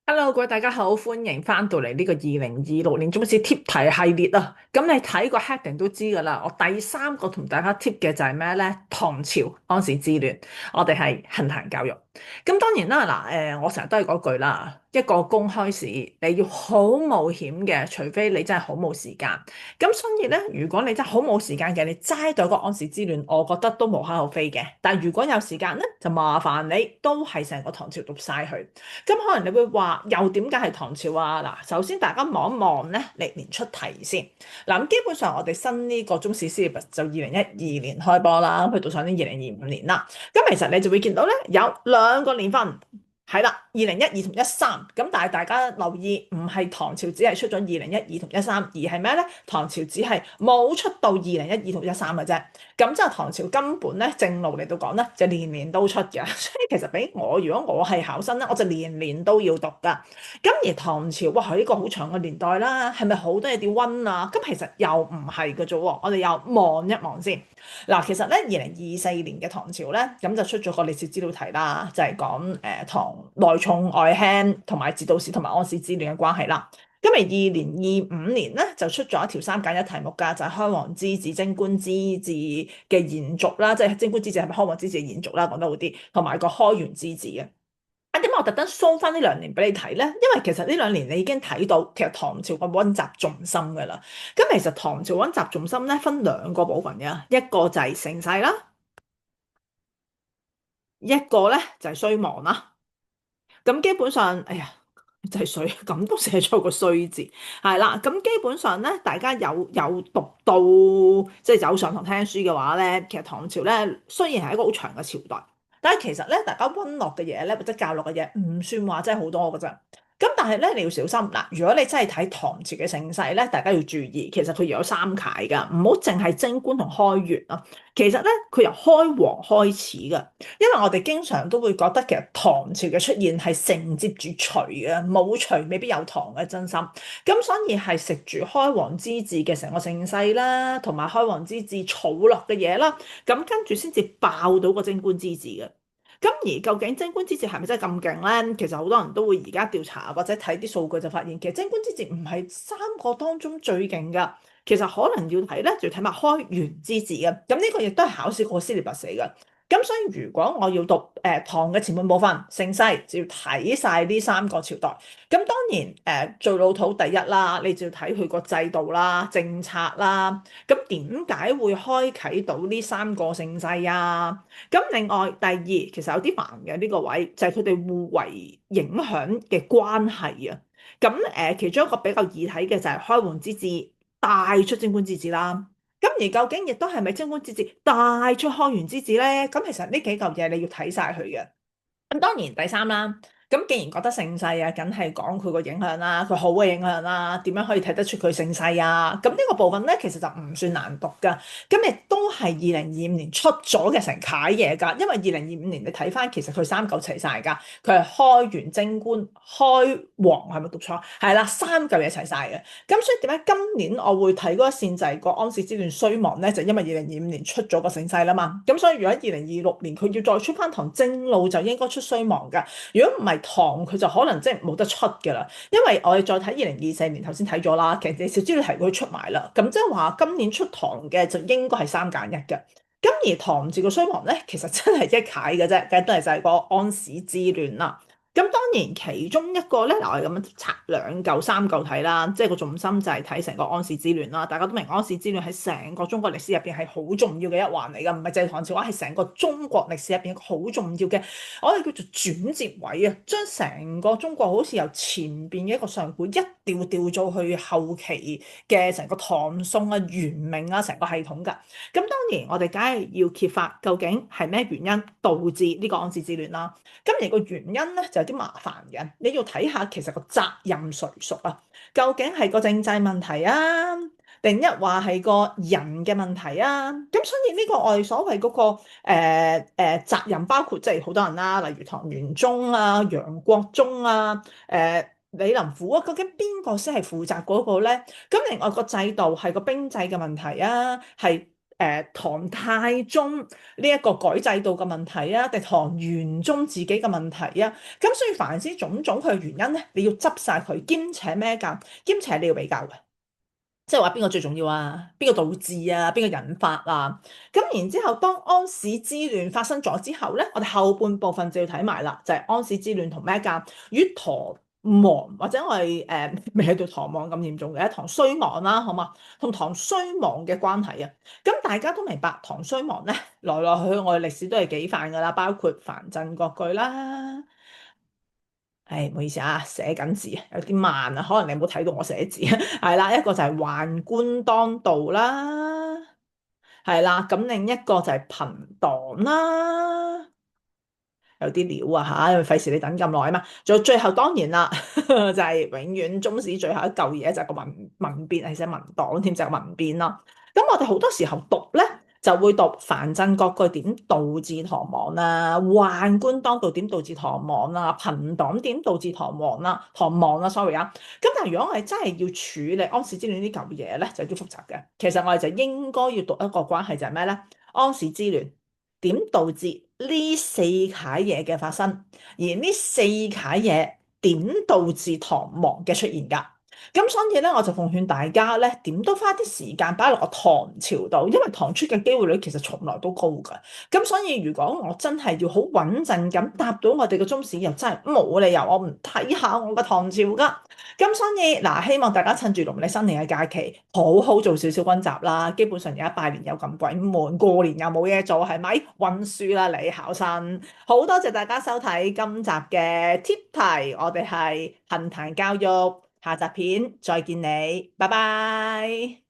Hello，各位大家好，歡迎翻到嚟呢個2026年中史貼題系列啊！咁你睇個 heading 都知㗎啦，我第三個同大家貼嘅就係咩呢？唐朝安史之亂，我哋係杏壇教育。咁當然啦，我成日都係嗰句啦，一個公開試你要好冒險嘅，除非你真係好冇時間。咁所以呢，如果你真係好冇時間嘅，你齋對個安史之亂，我覺得都無可厚非嘅。但係如果有時間呢，就麻煩你都係成個唐朝讀晒佢。咁可能你會話又點解係唐朝啊？嗱，首先大家望一望咧歷年出題先。嗱，咁基本上我哋新呢個中史 syllabus 就2012年開波啦，去到上年2025年啦。咁其實你就會見到咧有兩個年份。係啦，2012同13，咁但係大家留意，唔係唐朝只係出咗2012同13，而係咩咧？唐朝只係冇出到2012同13嘅啫。咁即係唐朝根本咧正路嚟到講咧，就年年都出嘅。所以其實俾我，如果我係考生咧，我就年年都要讀噶。咁而唐朝，哇，係一個好長嘅年代啦，係咪好多嘢要溫啊？咁其實又唔係嘅啫喎，我哋又望一望先。嗱，其實咧2024年嘅唐朝咧，咁就出咗個歷史資料題啦，就係講唐內重外輕同埋節度使同埋安史之亂嘅關係啦。咁而2025年咧就出咗一條3揀1題目㗎，就係開皇之治、貞觀之治嘅延續啦，即係貞觀之治係咪開皇之治嘅延續啦？講得好啲，同埋個開元之治嘅。點解我特登 show 翻呢兩年俾你睇咧？因為其實呢兩年你已經睇到，其實唐朝個溫習重心㗎啦。咁其實唐朝溫習重心咧分兩個部分嘅，一個就係盛世啦，一個咧就係衰亡啦。咁基本上，哎呀，就係衰，咁都寫咗個衰字，係啦。咁基本上咧，大家有讀到即係有上堂聽書嘅話咧，其實唐朝咧雖然係一個好長嘅朝代，但係其實咧大家溫落嘅嘢咧或者教落嘅嘢唔算話真係好多㗎咋。咁但係咧你要小心嗱，如果你真係睇唐朝嘅盛世咧，大家要注意，其實佢有三楷㗎，唔好淨係貞觀同開元啊。其實咧佢由開皇開始㗎。因為我哋經常都會覺得其實唐朝嘅出現係承接住隋嘅，冇隋未必有唐嘅真心。咁所以係食住開皇之治嘅成個盛世啦，同埋開皇之治儲落嘅嘢啦，咁跟住先至爆到個貞觀之治嘅。咁而究竟貞觀之治係咪真係咁勁咧？其實好多人都會而家調查或者睇啲數據就發現，其實貞觀之治唔係三個當中最勁㗎。其實可能要睇咧，就要睇埋開元之治嘅。咁呢個亦都係考試個 syllabus 嚟嘅。咁所以如果我要讀唐嘅前半部分盛世，就要睇晒呢三個朝代。咁當然最老土第一啦，你就要睇佢個制度啦、政策啦。咁點解會開啟到呢三個盛世啊？咁另外第二其實有啲煩嘅呢個位，就係佢哋互為影響嘅關係啊。咁其中一個比較易睇嘅就係開皇之治帶出貞觀之治啦。咁而究竟亦都係咪貞觀之治帶出開元之治咧？咁其實呢幾嚿嘢你要睇晒佢嘅。咁當然第三啦，咁既然覺得盛世啊，梗係講佢個影響啦，佢好嘅影響啦，點樣可以睇得出佢盛世啊？咁呢個部分咧，其實就唔算難讀噶。咁亦都係2025年出咗嘅成楷嘢㗎，因為2025年你睇翻，其實佢三嚿齊晒㗎，佢係開元、貞觀、開皇，係咪讀錯？係啦，三嚿嘢齊晒嘅。咁所以點解今年我會睇嗰一線就係個安史之亂衰亡咧？就因為2025年出咗個盛世啦嘛。咁所以如果2026年佢要再出翻堂正路，就應該出衰亡㗎。如果唔係唐，佢就可能即係冇得出㗎啦。因為我哋再睇2024年，頭先睇咗啦，其實歷史資料題佢出埋啦。咁即係話今年出唐嘅就應該係3揀1嘅。咁而唐字個衰亡咧，其實真係一楷嘅啫，梗係就係個安史之亂啦。咁當然其中一個咧，嗱我哋咁樣拆兩嚿三嚿睇啦，即係個重心就係睇成個安史之亂啦。大家都明安史之亂喺成個中國歷史入邊係好重要嘅一環嚟㗎，唔係淨係唐朝話，係成個中國歷史入邊一個好重要嘅，我哋叫做轉折位啊，將成個中國好似由前邊嘅一個上古一調做去後期嘅成個唐宋啊、元明啊成個系統㗎。咁當然我哋梗係要揭發究竟係咩原因導致呢個安史之亂啦。咁而個原因咧就有啲麻煩嘅，你要睇下其實個責任誰屬啊？究竟係個政制問題啊，定一話係個人嘅問題啊？咁所以呢個我哋所謂嗰個責任，包括即係好多人啦，例如唐玄宗啊、楊國忠啊、李林甫啊，究竟邊個先係負責嗰個咧？咁另外個制度係個兵制嘅問題啊，係唐太宗呢一個改制度嘅問題啊，定唐玄宗自己嘅問題啊？咁所以凡之種種佢嘅原因咧，你要執晒佢，兼且咩㗎？兼且你要比較嘅。即係話邊個最重要啊？邊個導致啊？邊個引發啊？咁然之後，當安史之亂發生咗之後咧，我哋後半部分就要睇埋啦，就係、安史之亂同咩㗎？與唐亡或者我哋未去到唐亡咁嚴重嘅，唐衰亡啦，好嘛？同唐衰亡嘅關係啊，咁大家都明白唐衰亡咧，來來去去我哋歷史都係幾範㗎啦，包括藩鎮割據啦。誒，唔好意思啊，寫緊字有啲慢啊，可能你冇睇到我寫字啊。係啦，一個就係宦官當道啦，係啦，咁另一個就係朋黨啦，有啲料啊嚇，因為費事你等咁耐啊嘛。仲有最後當然啦，就係永遠中史最後一嚿嘢就係個民變，係寫民黨添，就係民變啦。咁我哋好多時候讀咧，就會讀藩鎮割據點導致唐亡啦，宦官當道點導致唐亡啦，朋黨點導致唐亡啦，sorry 啊。咁但係如果我哋真係要處理安史之亂呢嚿嘢咧，就有啲複雜嘅。其實我哋就應該要讀一個關係就係咩咧？安史之亂點導致呢四楷嘢嘅發生，而呢四楷嘢點導致唐亡嘅出現㗎。咁所以咧，我就奉勸大家咧，點都花啲時間擺落個唐朝度，因為唐出嘅機會率其實從來都高㗎。咁所以如果我真係要好穩陣咁答到我哋嘅中史，又真係冇理由我唔睇下我嘅唐朝㗎。咁所以嗱，希望大家趁住農曆新年嘅假期，好好做少少溫習啦。基本上而家拜年又咁鬼悶，過年又冇嘢做，係咪？溫書啦，你考生。好多謝大家收睇今集嘅 Tip 題，我哋係杏壇教育。下集片再見你，拜拜。